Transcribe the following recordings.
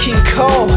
King Cole,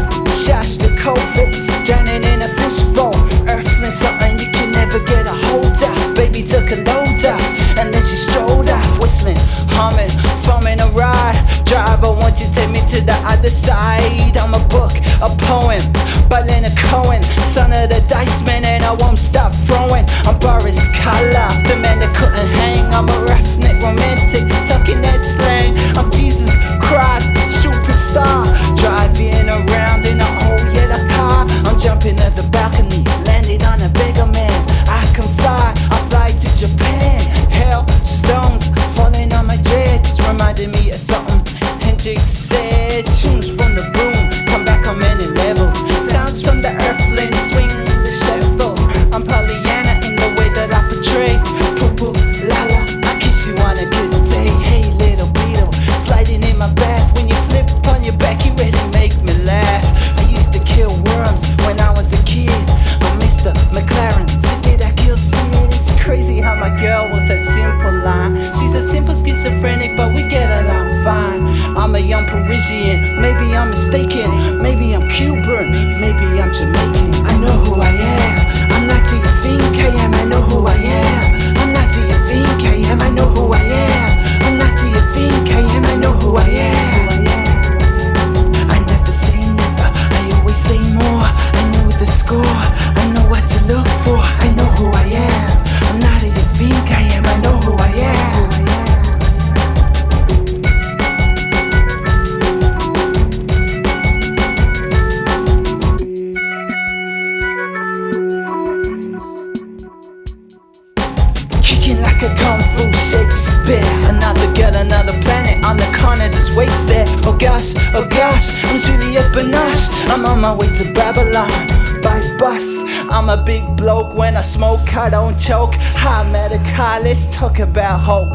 Josh the Covis, drowning in a fishbowl. Earthling something you can never get a hold of. Baby took a load up, and then she strolled off, whistling, humming, foaming a ride. Driver, won't you take me to the other side? I'm a book, a poem, by Leonard Cohen, son of the dice man, and I won't stop throwing. I'm Boris Karloff, the man that couldn't hang. I'm a roughneck romantic, talking that slang. I'm Jesus Christ, superstar, driving around in a old yellow car. I'm jumping at the balcony, landing on a bigger man. I can fly, I fly to Japan. Hell, stones falling on my dreads, reminding me of something Hendrix said. Tunes from the boom, come back on many levels. Sounds from the Earthling, swing the shovel. I'm Pollyanna in the way that I portray. Poo-poo, la-la, I kiss you on a good day. Hey little beetle, sliding in my bath. When you flip on your back, you really make me laugh. I used to kill worms when I was a kid. I'm Mr. McLaren, sick it, I kill sin. It's crazy how my girl was a simple line. She's a simple schizophrenic, but we get along fine. I'm a young Parisian, maybe I'm mistaken. Maybe I'm Cuban, maybe I'm Jamaican. I know who I am, I'm not who you think I am. I know who I am, I'm not who you think I am. I know who I am, I'm not who you think I am. I know who I am. I never say never, I always say more. I know the score, I know what to look for. I know who I am, I'm not who you think I am. I know who I am. Kicking like a kung fu Shakespeare. Another girl, another planet, on the corner just waits there. Oh gosh, I'm really up a notch. I'm on my way to Babylon by bus. I'm a big bloke, when I smoke I don't choke. I met a car, let's talk about hope.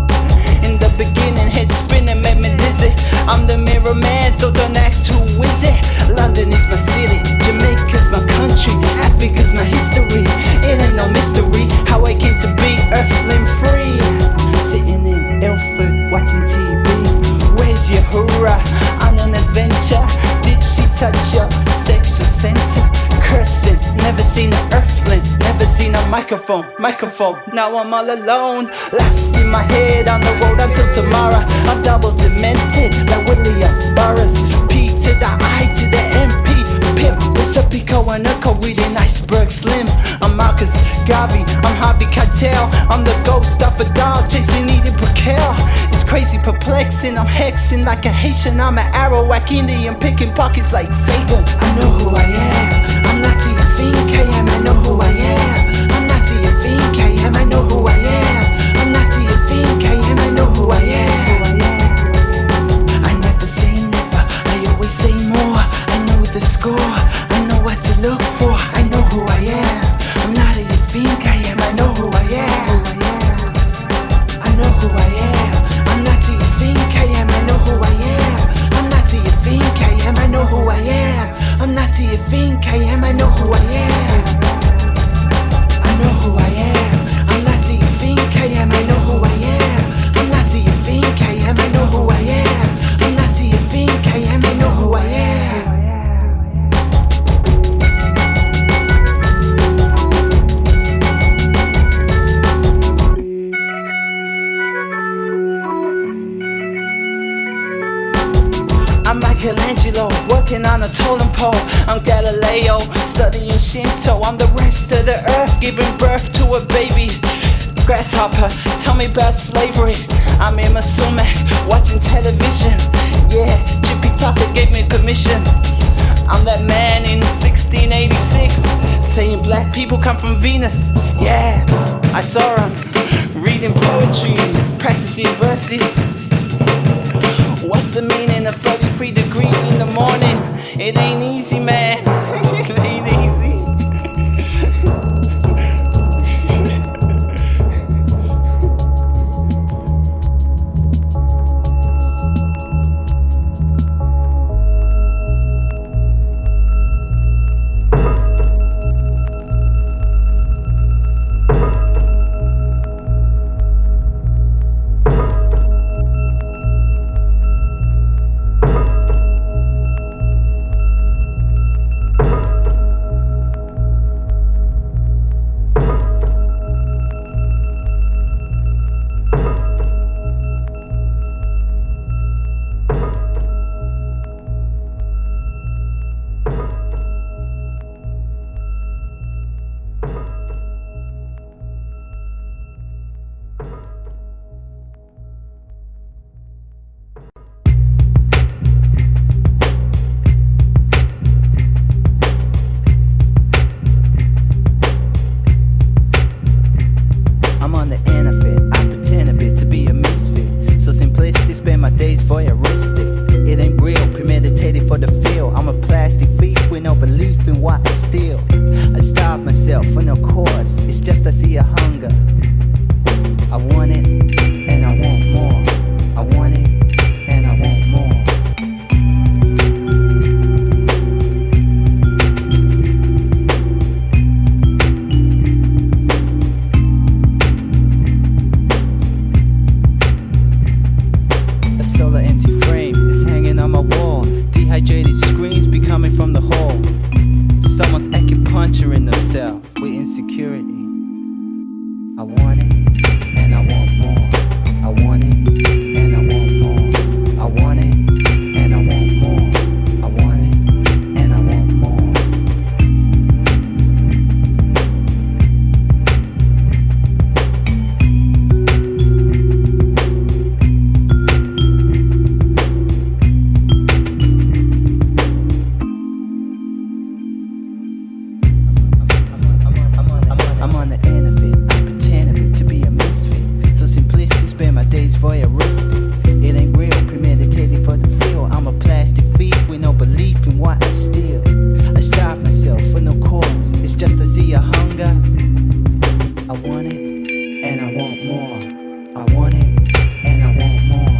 In the beginning, head spinning made me dizzy. I'm the mirror man, so don't ask who is it. London is my city, Jamaica's my country, Africa's my history. It ain't no mystery how I came to be Earthling free. Sitting in Ilford, watching TV. Where's your hoorah? On an adventure. Did she touch your sexual center? Cursing, never seen an Earthling, never seen a microphone. Now I'm all alone, lost in my head, on the road until tomorrow. I'm double demented, like William Burroughs. P to the I to the MP, pimp. It's a Pico and Urkel reading Iceberg Slim. I'm Marcus Garvey, I'm Harvey Keitel. I'm the ghost of a dog chasing Edith Brickell. It's crazy perplexing, I'm hexing like a Haitian. I'm an Arawak Indian, picking pockets like Fagin. I know who I am, I'm not who you think I am. I know who I am, I'm not who you think I am. I know who I am, I'm not who you think I am. I know who I am. I never say never, I always say more. I know the score, I know what to look for. I know who I am, I'm not who you think I am. I know who I am. I know who I am, I'm not who you think I am. I know who I am, I'm not who you think I am. I know who I am, I'm not who you think I am. I know who I am. I know who I am, I'm not who you think I am. I know who I am, I'm not who you think I am. I know who I am, I'm not who you think I am. I know who I am. I'm Michelangelo, working on a totem pole. I'm Galileo, studying Shinto. I'm the rest of the earth, giving birth to a baby. Grasshopper, tell me about slavery. I'm in Masume, watching television. Yeah, Chippy Tucker gave me commission. I'm that man in 1686, saying black people come from Venus. Yeah, I saw him reading poetry and practicing verses. What's the meaning of 33 degrees in the morning? It ain't easy, man. It ain't easy. myself for no cause. It's just I see a hunger. I want it, and I want more. I want it, and I want more. A solar empty frame is hanging on my wall. Dehydrated screams be coming from the hall. Someone's acupuncturing themselves with insecurity. I want it, and I want more. I want it, and I want more. I want it, and I want more. I want it, and I want more. I'm on the end of it. I pretend a bit to be a misfit. So simplistic, spend my days voyeuristic. It ain't real, premeditated for the feel. I'm a plastic thief with no belief in what I steal. I starve myself for no cause. It's just I see a hunger. I want it, and I want more. I want it, and I want more.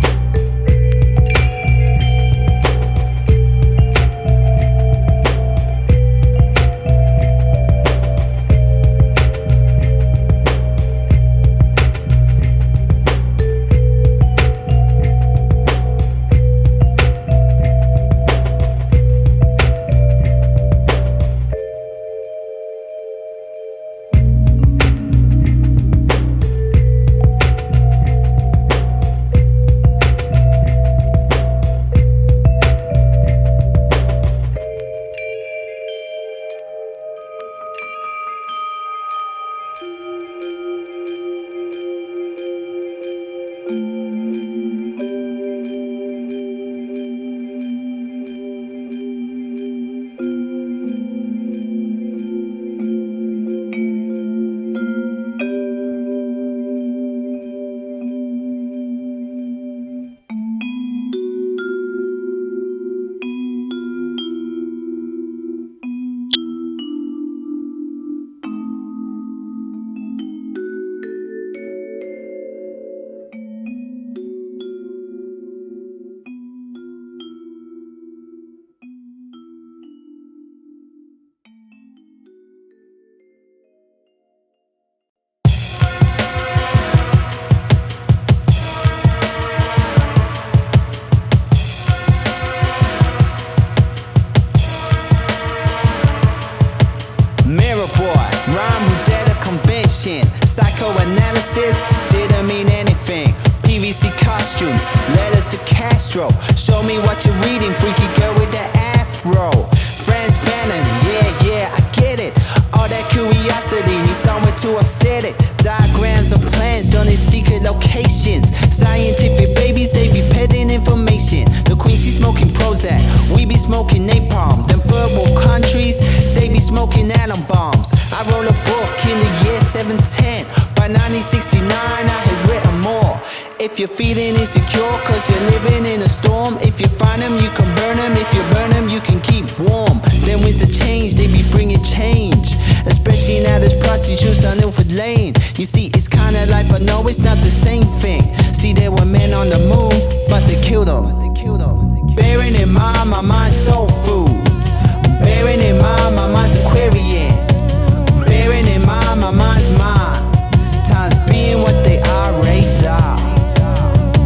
Psychoanalysis didn't mean anything. PVC costumes led us to Castro. Show me what you're reading, freaky girl with the afro. Franz Fanon, yeah, I get it. All that curiosity needs somewhere to offset it. Diagrams or plans done in secret locations. Scientific babies, they be peddling information. The queen, she smoking Prozac, we be smoking napalm. Them third world countries, they be smoking atom bombs. I wrote a book in the year 710. By 1969 I had written more. If you're feeling insecure cause you're living in a storm, if you find them you can burn them, if you burn them you can keep warm. Then winds of change, they be bringing change. Especially now there's prostitutes on Ilford Lane. You see it's kinda like, but no it's not the same thing. See there were men on the moon, but they killed them. Bearing in mind my mind's soul food. Bearing in mind my mind's Aquarian. Bearing in mind my mind's mine. Times being what they are, radar.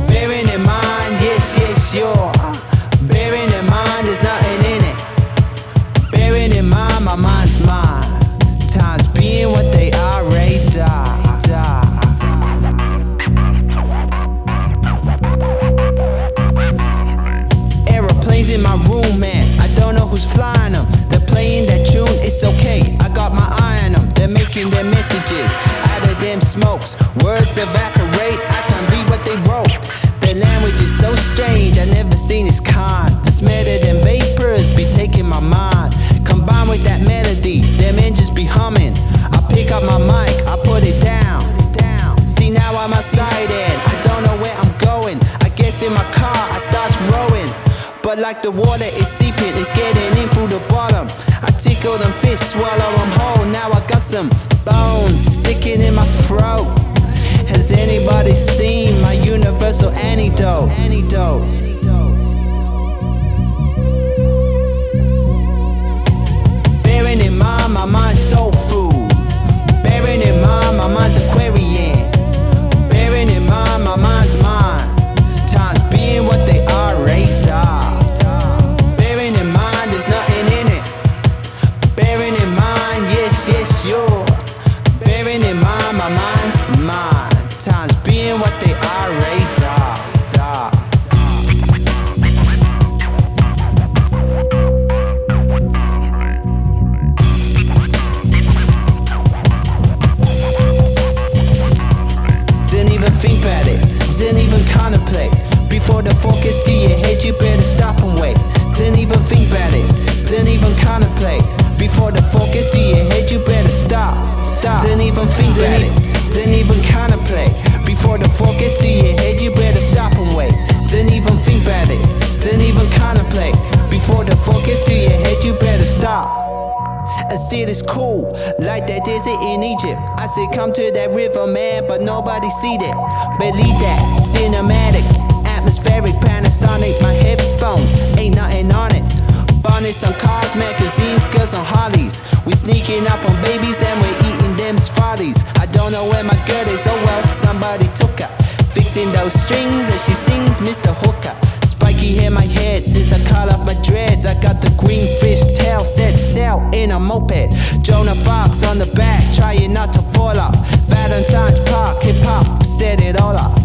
Bearing in mind, yes, sure. Bearing in mind, there's nothing in it. Bearing in mind, my mind's mine. Times being what they are, radar. Aeroplanes in my room, man. I don't know who's flying them. They're playing that tune, it's okay. I got my eye on them. They're making their messages out of them smokes. Words evaporate, I can't read what they wrote. Their language is so strange, I've never seen its kind. The smell of them vapors be taking my mind. Combined with that melody, them engines be humming. I pick up my mic, I put it down. See now I'm outside and I don't know where I'm going. I guess in my car I start rowing. But like the water is seeping, it's getting in through the bottom. I tickle them fish, swallow them whole, now I got some some bones sticking in my throat. Has anybody seen my universal antidote? Bearing in mind my mind's soul food. Bearing in mind my mind's Aquarian. Bearing in mind my mind's mind. Times being what they are, radar. Bearing in mind there's nothing in it. Bearing in mind, yes, you're. Bearing in mind my mind's mine. Times being what they are, radar. Didn't even think about it, didn't even contemplate. Before the thought gets to your head, you better stop and wait. Didn't even think about it, didn't even contemplate. Before the thought gets to your head, you better stop. Didn't even think about it, didn't even contemplate. Before the thought gets to your head, you better stop and wait. Didn't even think about it, didn't even contemplate. Before the thought gets to your head, you better stop. A still is cool, like that desert in Egypt. I said come to that river, man, but nobody see that. Believe that, cinematic, atmospheric, Panasonic. My headphones, ain't nothing on it. Bonnets on cars, magazines, girls on Harleys. We sneaking up on babies and we're eating them follies. I don't know where my girl is, oh well, somebody took her. Fixing those strings as she sings Mr. Hooker. Spiky hair my head since I cut off my dreads. I got the green fish tail, set sail in a moped. Jonah Fox on the back, trying not to fall off. Valentine's Park, hip hop, set it all off.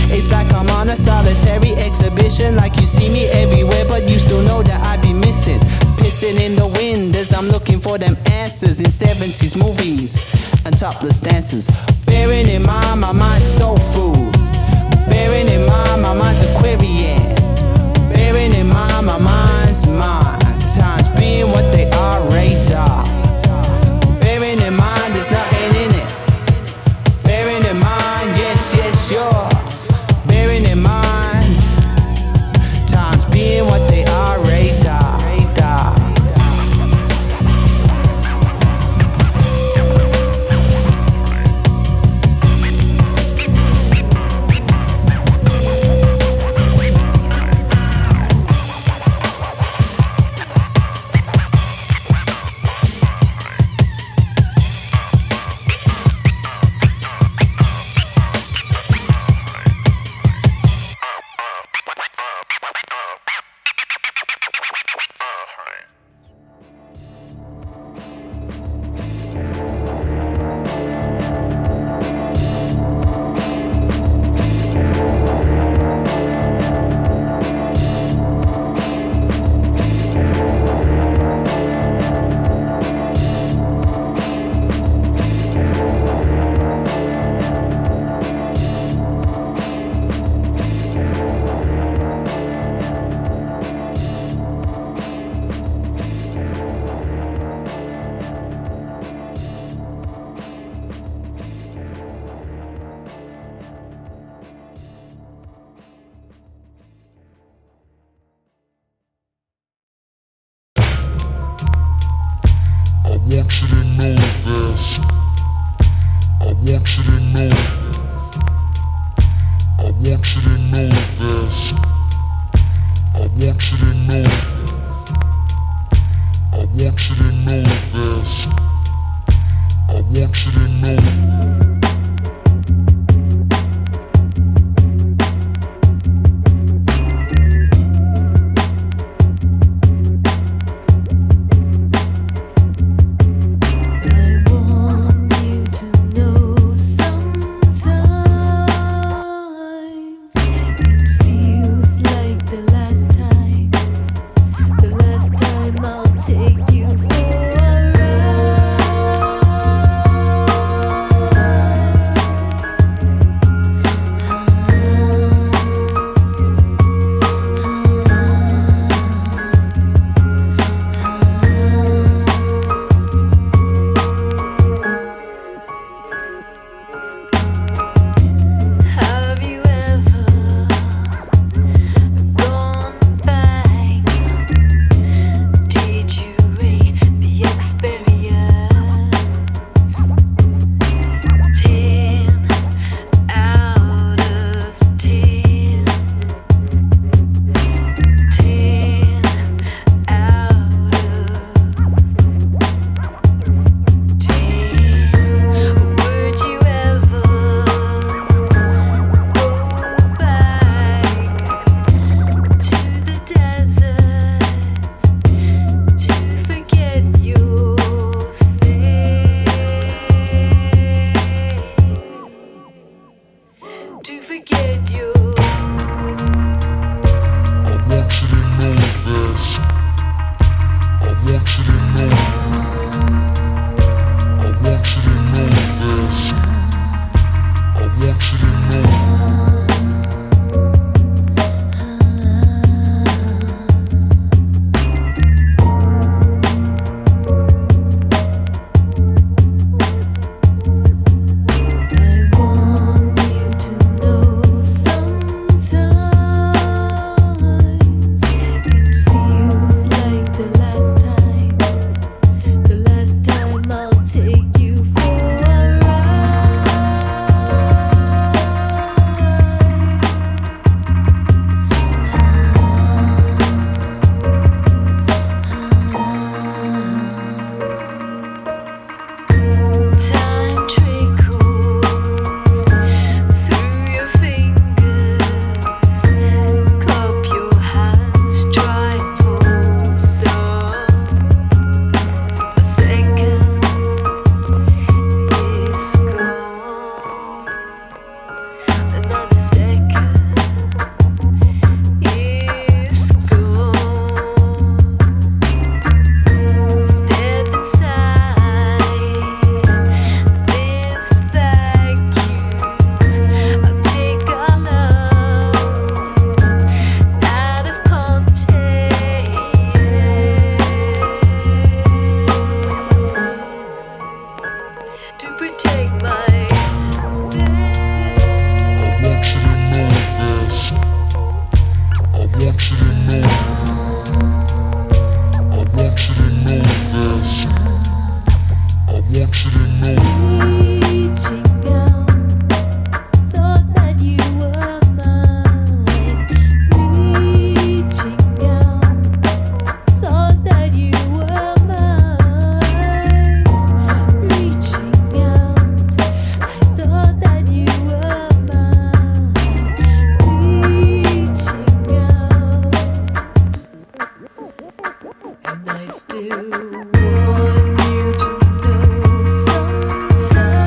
It's like I'm on a solitary exhibition. Like you see me everywhere, but you still know that I be missing. Pissing in the wind as I'm looking for them answers in 70s movies and topless dancers. Bearing in mind my mind's soul food. Bearing in mind my mind's Aquarian. Bearing in mind my mind's mine. Times being what they are, radar. Bearing in mind there's nothing in it. Bearing in mind, yes, you're. Bearing in mind, times being what they are, radar. Take you for a ride. to protect myself. I want you to know this. I want you to know. Reaching out, thought that you were mine. Reaching out, thought that you were mine. Reaching out, I thought that you were mine. Reaching out, and I still want you to know. Sometimes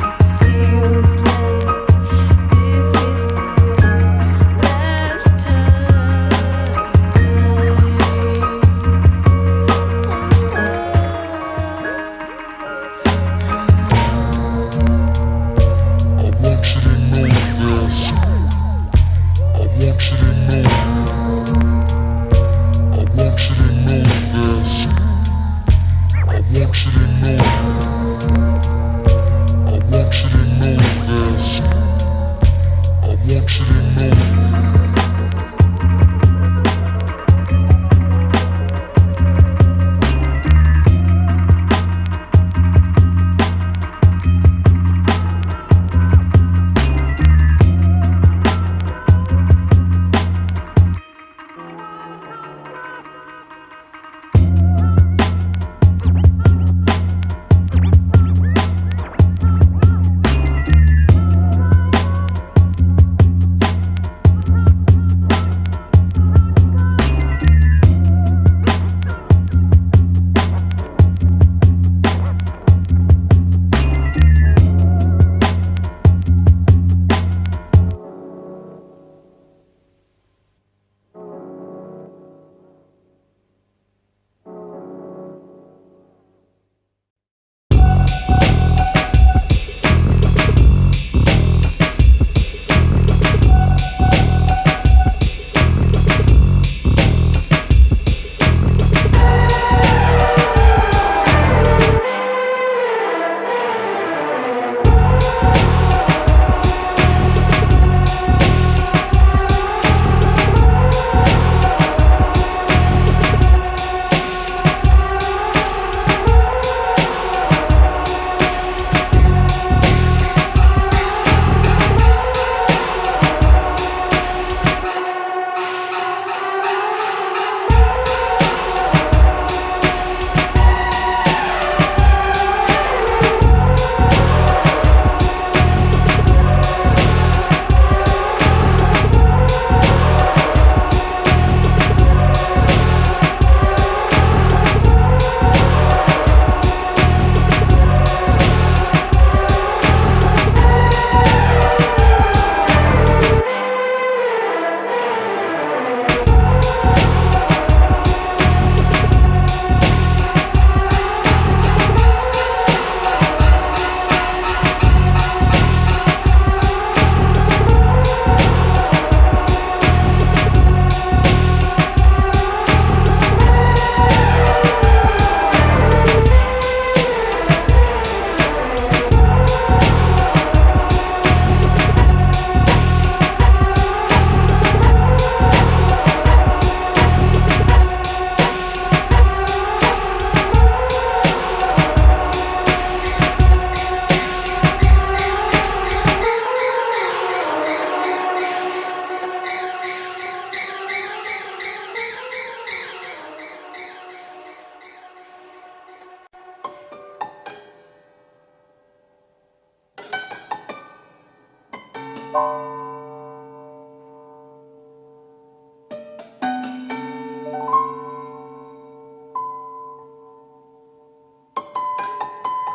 it feels like this is the last time. I want you to know this. I want you to know. I want you to know this. I want you to know. I want you to know this. I want you to know.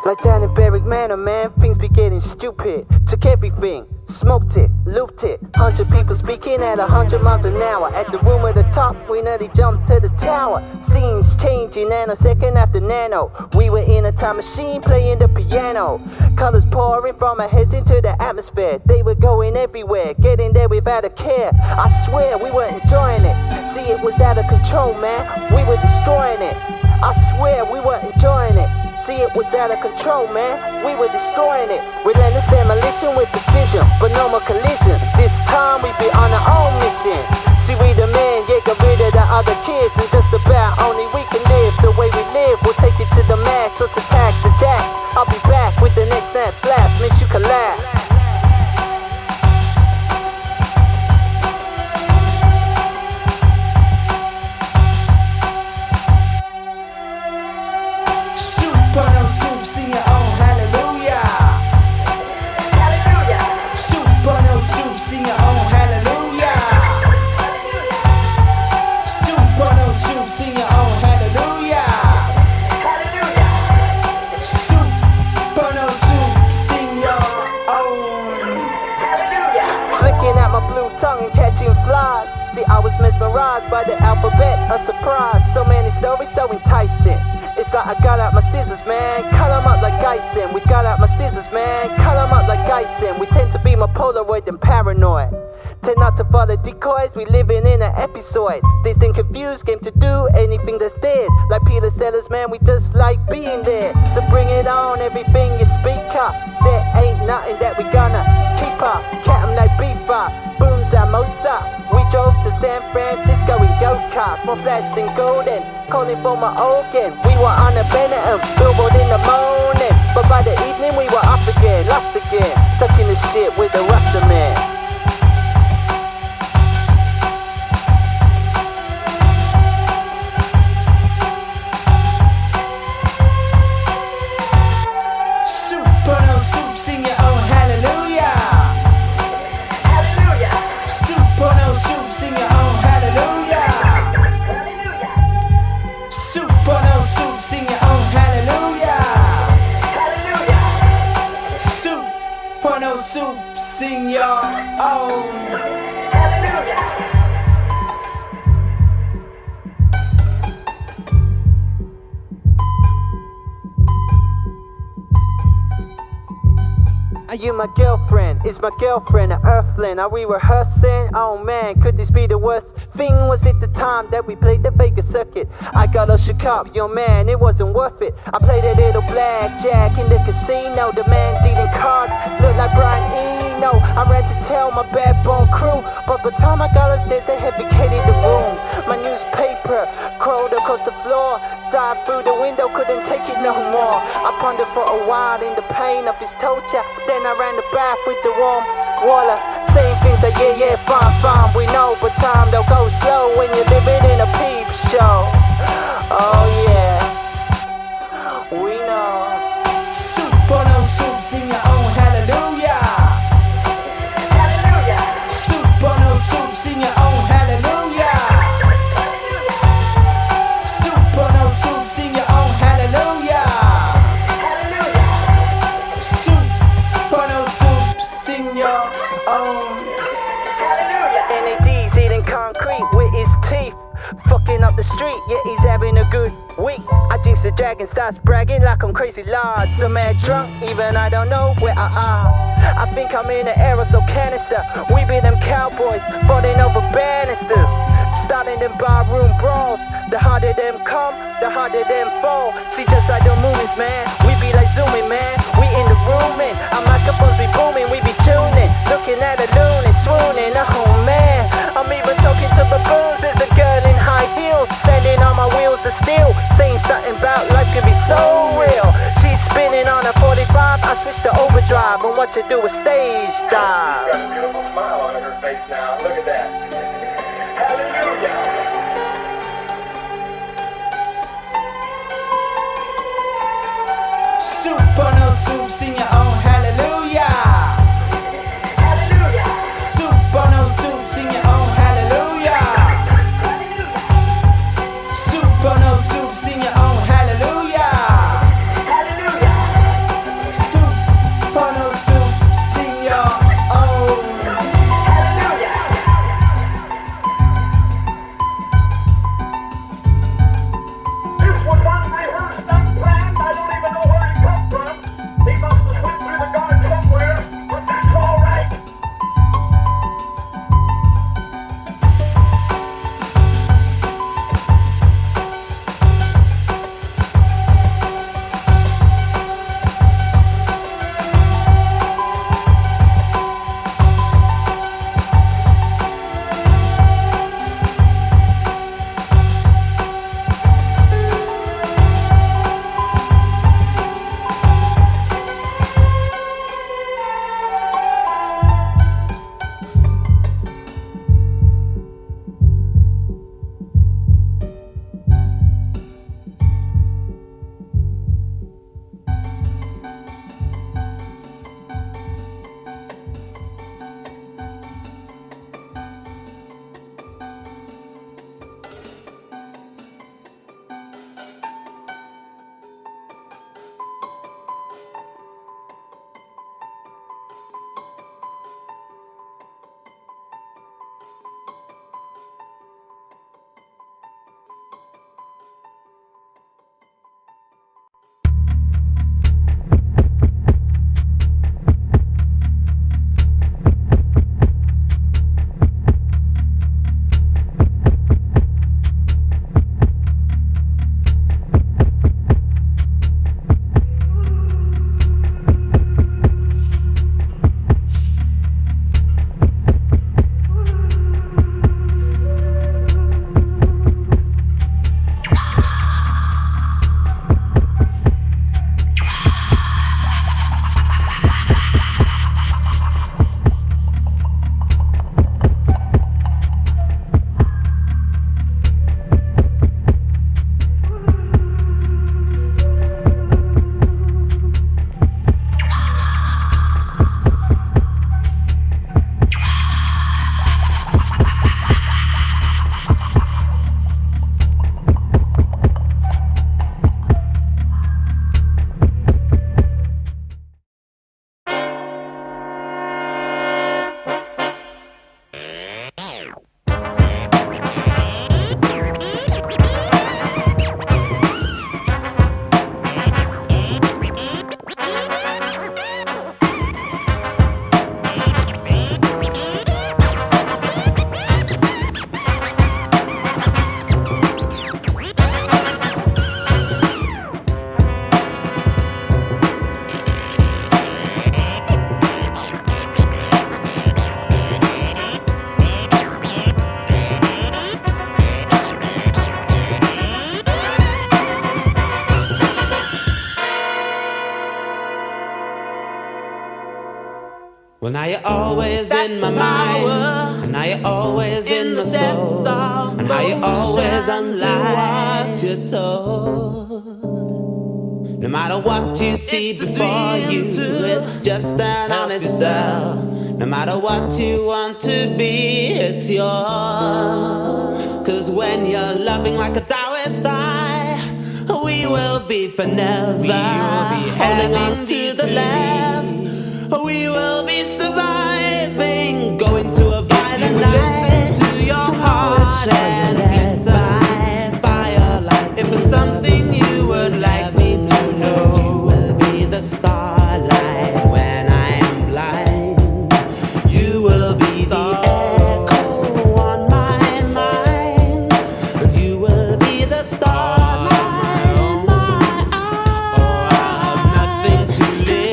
Like down in Barrick Manor, man, things be getting stupid. Took everything, smoked it, looped it. 100 people speaking at 100 miles an hour. At the room at the top, we nearly jumped to the tower. Scenes changing nanosecond after nano. We were in a time machine playing the piano. Colors pouring from our heads into the atmosphere. They were going everywhere, getting there without a care. I swear we were enjoying it. See, it was out of control, man. We were destroying it. I swear we were enjoying it. See, it was out of control, man. We were destroying it. Relentless demolition with precision, but no more collision. This time we be on our own mission. See, we the men, yeah, got rid of the other kids, and just about only we can live the way we live. We'll take it to the max, what's the tax and jacks? I'll be back with the next snap slash, miss you can laugh. Tongue and catching flies. See, I was mesmerized by the alphabet, a surprise. So many stories, so enticing. It's like I got out my scissors, man. Cut 'em up like icing. We got out my scissors, man. Cut 'em up like icing. We tend to be more Polaroid than paranoid. Tend not to follow decoys, we living in an episode. They think confused, game to do anything that's dead. Like Peter Sellers, man, we just like being there. So bring it on, everything you speak up. There ain't nothing that we gonna keep up. Cat 'em like beef up, booms at Mozart. We drove to San Francisco in go-karts, more flash than golden. Calling for my organ. We were on a Benetton, billboard in the morning. But by the evening we were up again, lost again. Tucking the shit with the Rasta man. Soup, sing your own. Are you my girlfriend? Is my girlfriend an Earthling? Are we rehearsing? Oh man, could this be the worst thing? Was it the time that we played the Vegas circuit? I got all shook up, yo man, it wasn't worth it. I played a little blackjack in the casino. The man dealing cards looked like Brian Eno. I ran to tell my backbone crew, but by the time I got upstairs they had vacated the room. My newspaper crawled across the floor, dived through the window, couldn't take it no more. I pondered for a while in the pain of his torture. Then I ran the bath with the warm water, saying things like yeah, fine, we know, but time don't go slow when you're living in a peep show. Oh yeah, we know. Soup or no soup, sing your own hallelujah. Hallelujah. Soup or no soup, sing your own hallelujah. Soup or no soup, sing your own hallelujah. NAD's eating concrete with his teeth, fucking up the street, yeah, he's having a good week. I jinx the dragon, starts bragging like I'm crazy large. So mad drunk, even I don't know where I are. I think I'm in an aerosol canister. We be them cowboys, falling over banisters, starting them barroom brawls. The harder them come, the harder them fall. See, just like the movies, man, we be like zooming, man. We in the room, and our microphones be booming, we be tuning, looking at a loon and swooning. Oh man, I'm even talking to baboons. There's a girl in high heels, standing on my wheels of steel, saying something about life can be so real. She's spinning on a 45, I switch to overdrive and watch her do a stage dive. She's got a beautiful smile on her face now, look at that. Hallelujah. Soup or no soup, sing your own hallelujah. Hallelujah. Soup or no soup, sing your own hallelujah. Soup or no soup, sing your own hallelujah. Hallelujah. Soup or no soup, sing your own hallelujah. This was unrehearsed, unplanned. I don't even know where he come from. He must have Well, now you're always in my mind, and now you're always in the soul, and how you're always unlike what you're told. No matter what you see before you, it's just an honest self. No matter what you want to be, it's yours. Cause when you're loving like a Taoist eye, we will be for never. We will be holding on to the last. We will be surviving, going to a violent night. Listen to your heart and led by firelight. If it's something you would like me to know, you will be the starlight when I am blind. You will be the echo on my mind, and you will be the starlight in my eyes. Oh, I have nothing to live.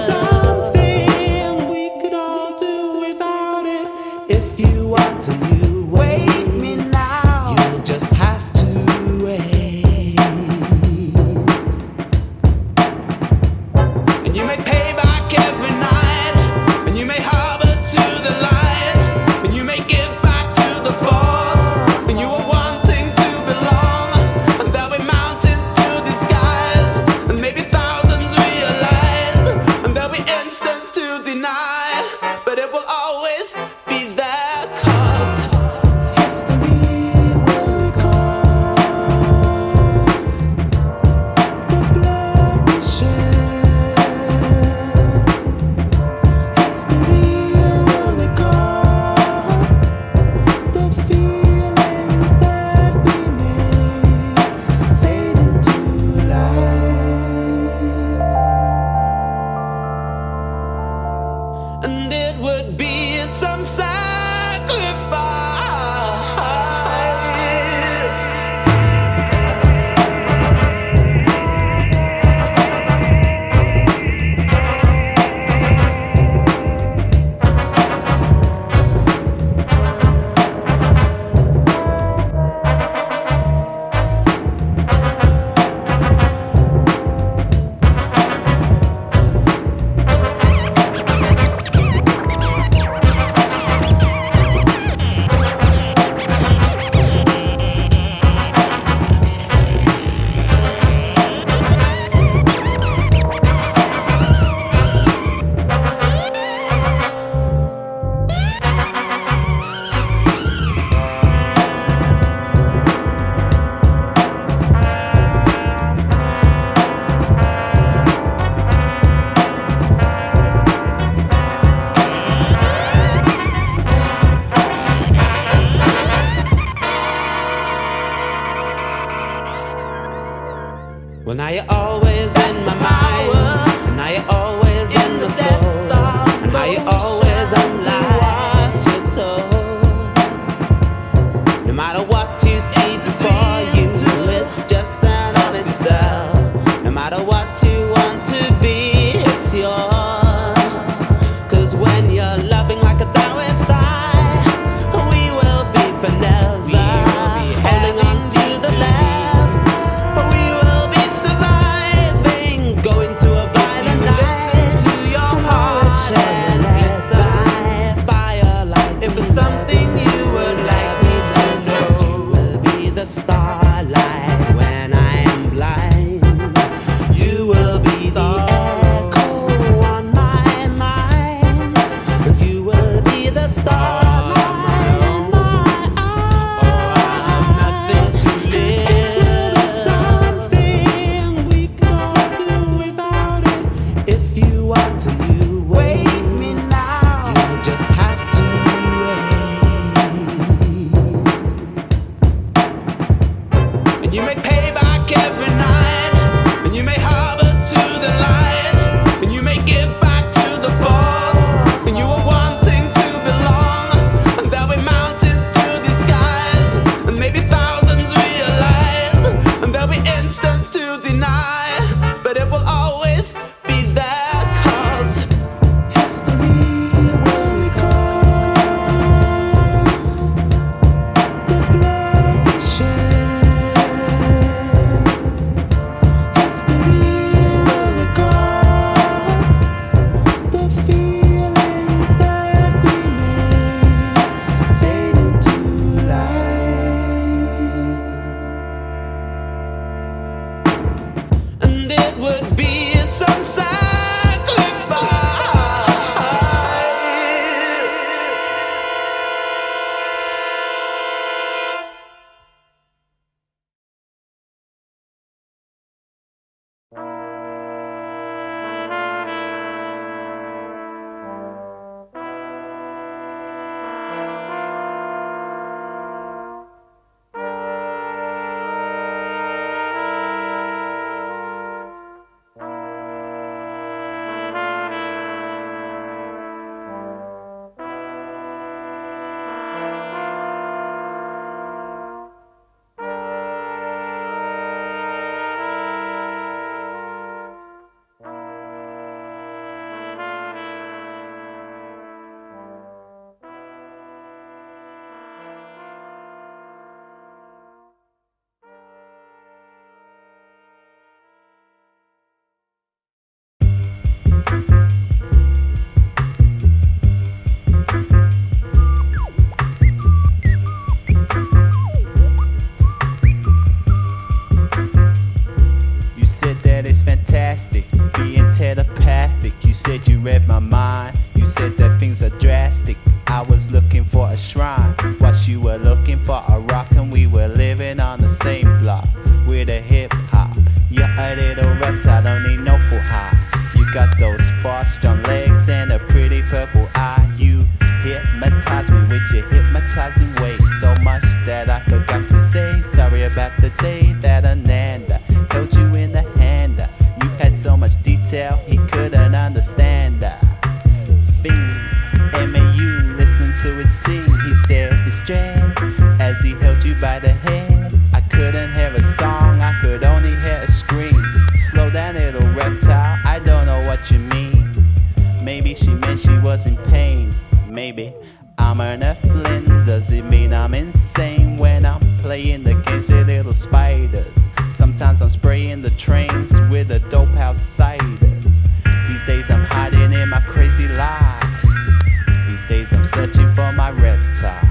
Something we could all do without it. If you want to, you wait me now. You'll just have to wait. And you may pay back every night, and you may harbor to the light, and you may give back to the force, and you are wanting to belong, and there'll be mountains to disguise, and maybe thousands realize, and there'll be instants to deny, but it will always be there, cause history will recall the blood we shed. History will recall the feelings that we made fade into light. And it would be some sacrifice. Well, now you're always in my mind, and now you're always in the soul, and how you're always unlike what you're told. No matter what you see before you, it's just an honest self. No matter what you want to be, it's yours. Cause when you're loving like a Taoist eye, we will be for never. Holding on to the last. We will be surviving, going to a violent night. Listen to your heart and led by firelight. If it's something you would like me to know, you will be the starlight when I am blind. You will be the echo read my mind. You said that things are drastic. I was looking for a shrine, whilst you were looking for a rock, and we were living on the same block with a hip hop. You're a little reptile, don't need no full high. You got those fast strong legs and a pretty purple eye. You hypnotize me with your hypnotizing ways, so much that I forgot to say sorry about the day that Ananda held you in the hand. You had so much detail he couldn't understand. Thing MAU, listen to it sing. He said it's dread as he held you by the hand. I couldn't hear a song, I could only hear a scream. Slow down, little reptile, I don't know what you mean. Maybe she meant she was in pain. Maybe I'm an Earthling. Does it mean I'm insane when I'm playing the games with little spiders? Sometimes I'm spraying the trains with the dope outsiders. These days I'm hiding in my crazy lies. These days I'm searching for my reptile.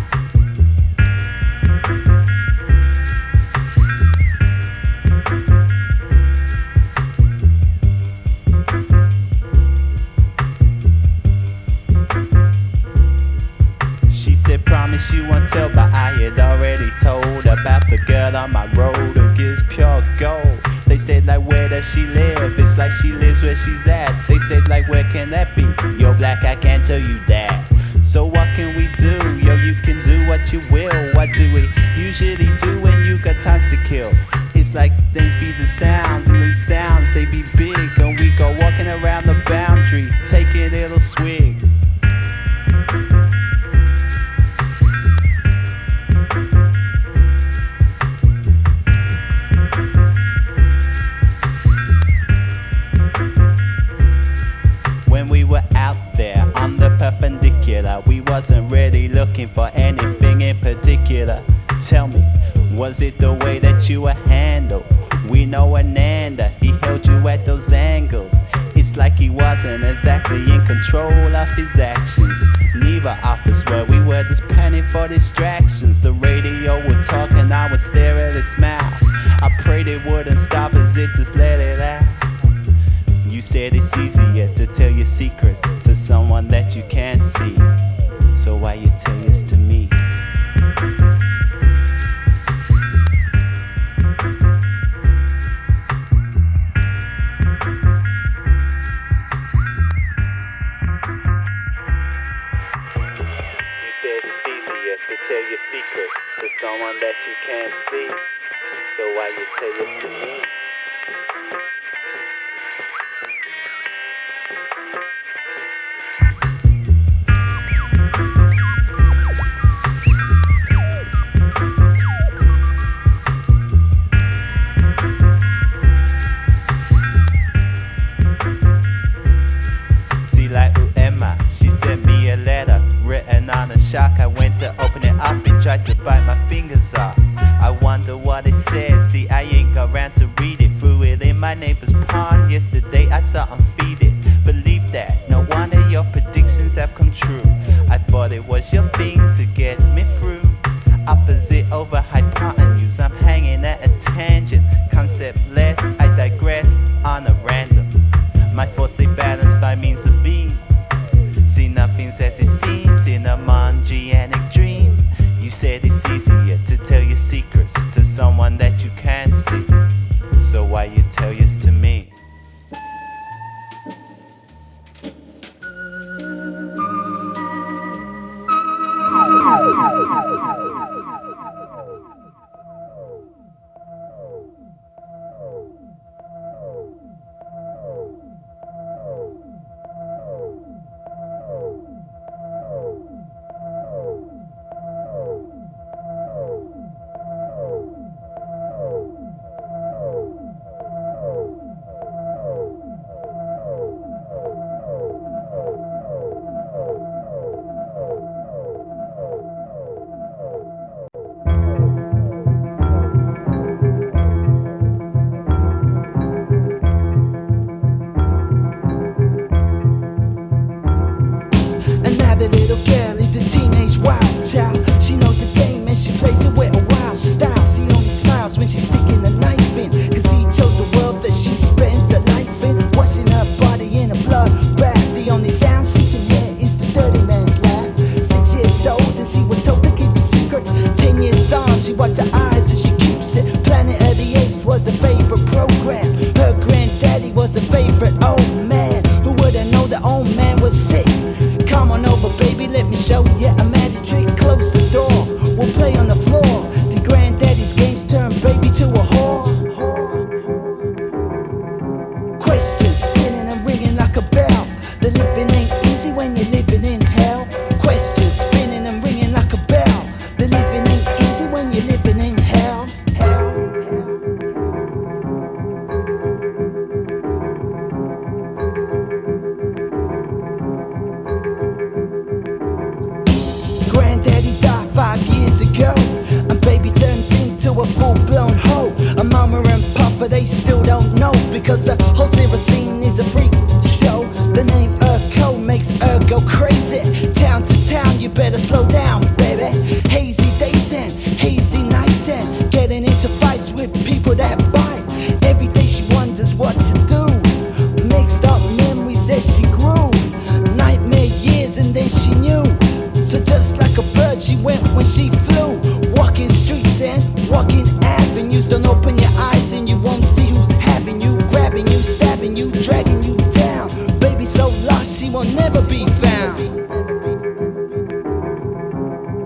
She said promise you won't tell, but I had already told about the girl on my road who gives pure gold. They said like where does she live? It's like she lives where she's at. They said like where can that be? You're black, I can't tell you that. So what can we do? Yo, you can do what you will. What do we usually do when you got times to kill? It's like things be the sounds, and them sounds they be big, and we go walking around the boundary, taking little swigs. When we were out there on the perpendicular, we wasn't really looking for anything in particular. Tell me, was it the way that you were handled? We know Ananda, he held you at those angles. It's like he wasn't exactly in control of his actions. Neither of us were, we were just panning for distractions. The radio would talk and I would stare at his mouth. I prayed it wouldn't stop as it just let it out. You said it's easier to tell your secrets to someone that you can't see. So why you tell yours to me? You said it's easier to tell your secrets to someone that you can't see. So why you tell yours to me? She sent me a letter written on a shark. I went to open it up and tried to bite my fingers off. I wonder what it said. See, I ain't got around to read it. Threw it in my neighbor's pond. Yesterday I saw him feed it. Believe that, no one of your predictions have come true. I thought it was your thing to get me through. Opposite over hypotenuse, I'm hanging at a tangent. Conceptless, I digress on a random. My thoughts they balance by means of beams. See, nothing's as it seems in a mongianic dream. You said it's easier to tell your secrets to someone that you can't see. So why you tell yours to me? old man. Who would've known the old man was sick? Come on over, baby, let me show you a magic trick. Close the door, we'll play on the floor. The granddaddy's games turn baby to a whore. Questions spinning and ringing like a bell. The living ain't easy when you're living in hell. Questions spinning and ringing like a bell. The living ain't easy when you're living in hell. Granddaddy died 5 years ago, and baby turned into a full-blown hoe. And mama and papa, they still don't know, because the whole series scene is a freak show. The name Earthling makes Earth go crazy. Town to town, you better slow down, baby. Hazy days and hazy nights, and getting into fights with people that bite. Every day she wonders what to do. Mixed up memories as she grew. Nightmare years and then she knew. So just like a bird she went when she flew. Walking streets and walking avenues. Don't open your eyes and you won't see who's having you. Grabbing you, stabbing you, dragging you down. Baby so lost she will never be found.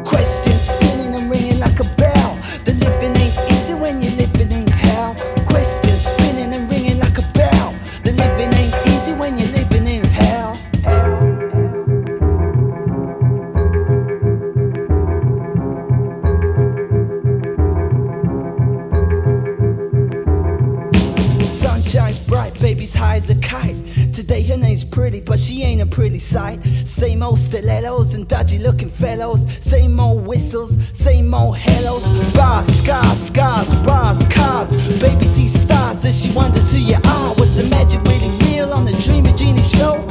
Questions spinning and ringing like a bell. The living ain't easy when you're living in hell. Questions spinning and ringing like a bell. The living ain't easy when you're living in hell. Sun shines bright, baby's high as a kite. Today her name's pretty, but she ain't a pretty sight. Same old stilettos and dodgy looking fellows. Same old whistles, same old hellos. Bars, scars, scars, bars, cars. Baby sees stars as she wonders who you are. Was the magic really real on the Dreamer Genie show?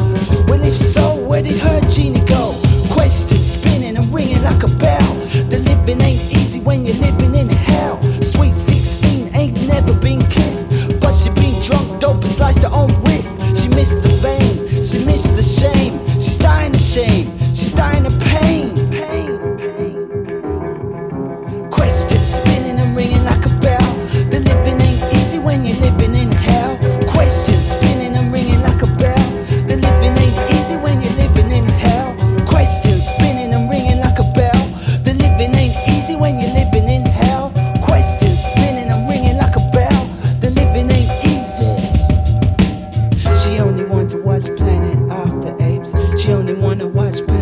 Well if so, where did her genie go? Questions spinning and ringing like a bell. The living ain't easy when you're living in hell. Sweet 16 ain't never been kissed, but she been drunk, dope and sliced her own wrist. She missed the fame, she missed the shame. She's dying of shame, she's dying of pain. Questions spinning and ringing like a bell. The living ain't easy when you're living in hell. Questions spinning and ringing like a bell. The living ain't easy when you're living in hell. Questions spinning and ringing like a bell. The living ain't easy when you're living in hell. Questions spinning and ringing like a bell. The living ain't easy. She only wanted to watch Planet of the Apes. She only wanna watch Planet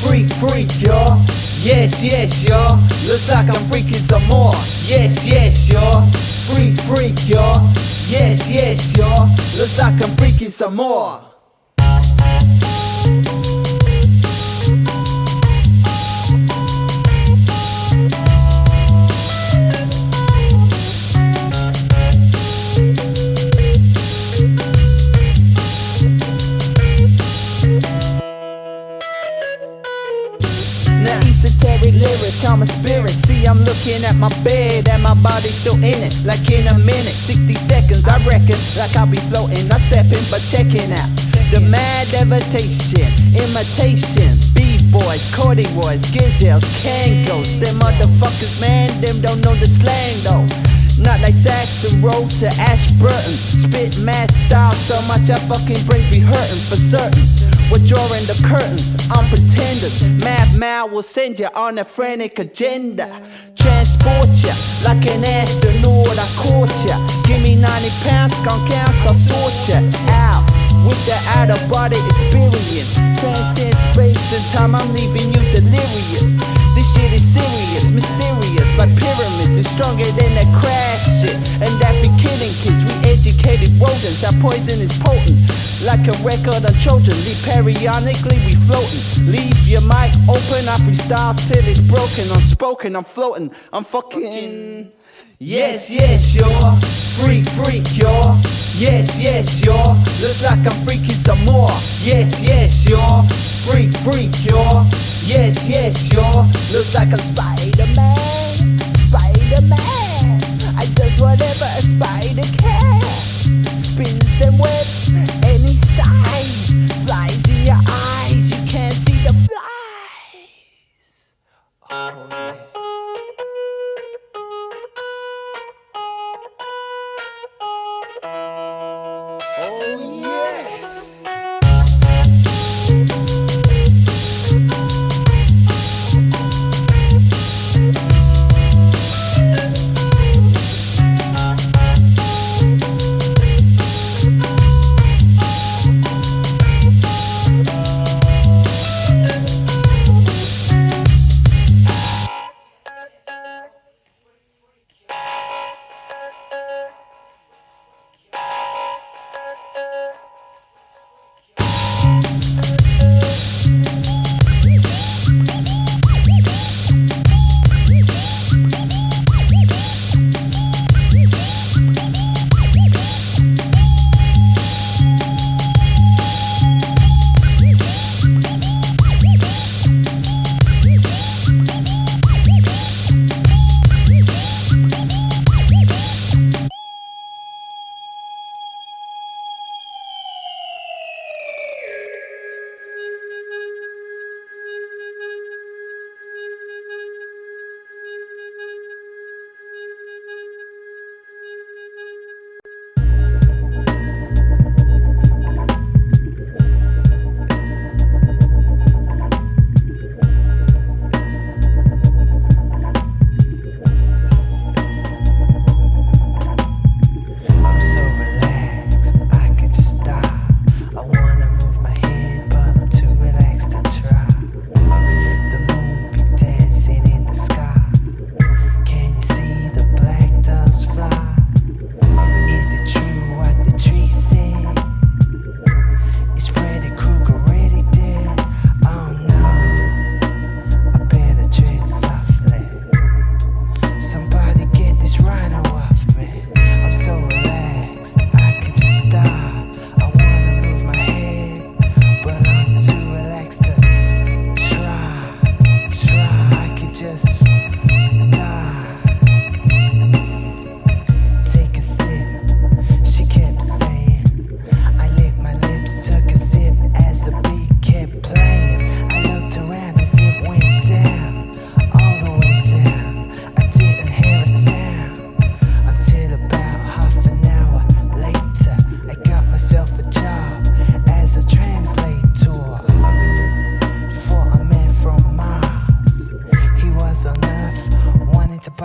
freak, y'all. Yes, y'all. Looks like I'm freaking some more. Yes, y'all. Freak, y'all. Yes, y'all. Looks like I'm freaking some more. Esoteric lyric, I'm a spirit. See, I'm looking at my bed and my body's still in it. Like in a minute, 60 seconds, I reckon. Like I'll be floating, not stepping, but checking out the mad levitation, imitation, B-boys, corduroys, gazelles, kangos. Them motherfuckers, man, them don't know the slang though. Not like Saxon Road to Ashburton. Spit mad style so much our fucking brains be hurting for certain. We're drawing the curtains on pretenders. Mad Mal will send you on a frantic agenda. Transport ya like an astronaut, I caught ya. Give me 90 pounds, skunk ounce, I'll sort ya out with the out-of-body experience. Transcend space and time, I'm leaving you delirious. This shit is serious, mysterious, like pyramids. It's stronger than that crack shit, and that be killing kids. We educated rodents, our poison is potent, like a record on children. Periodically we floating. Leave your mic open, I freestyle till it's broken. Unspoken, I'm floating, I'm fucking. Yes, y'all. Freak, y'all. Yes, y'all. Looks like I'm freaking some more. Yes, y'all. Freak, y'all. Yes, y'all. Looks like I'm Spider-Man. I does whatever a spider can. Spins them webs any size. Flies in your eyes, you can't see the flies. Oh, yeah. Oh, yes.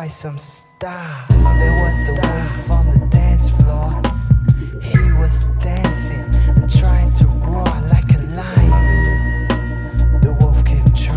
by some stars. There was a wolf on the dance floor. He was dancing and trying to roar like a lion. The wolf kept trying.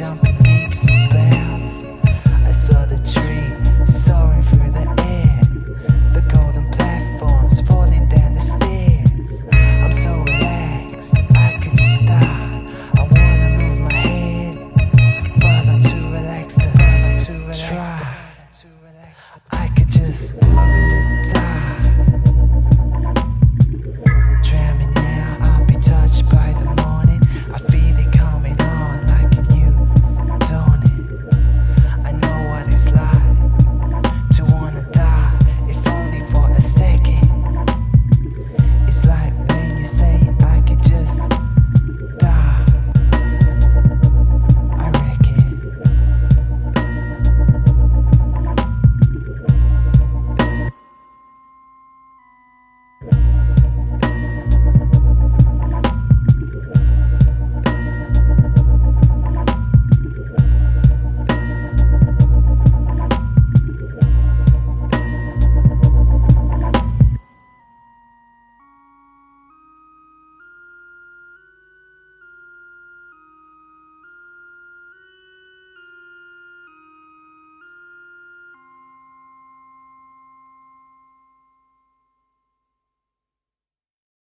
jump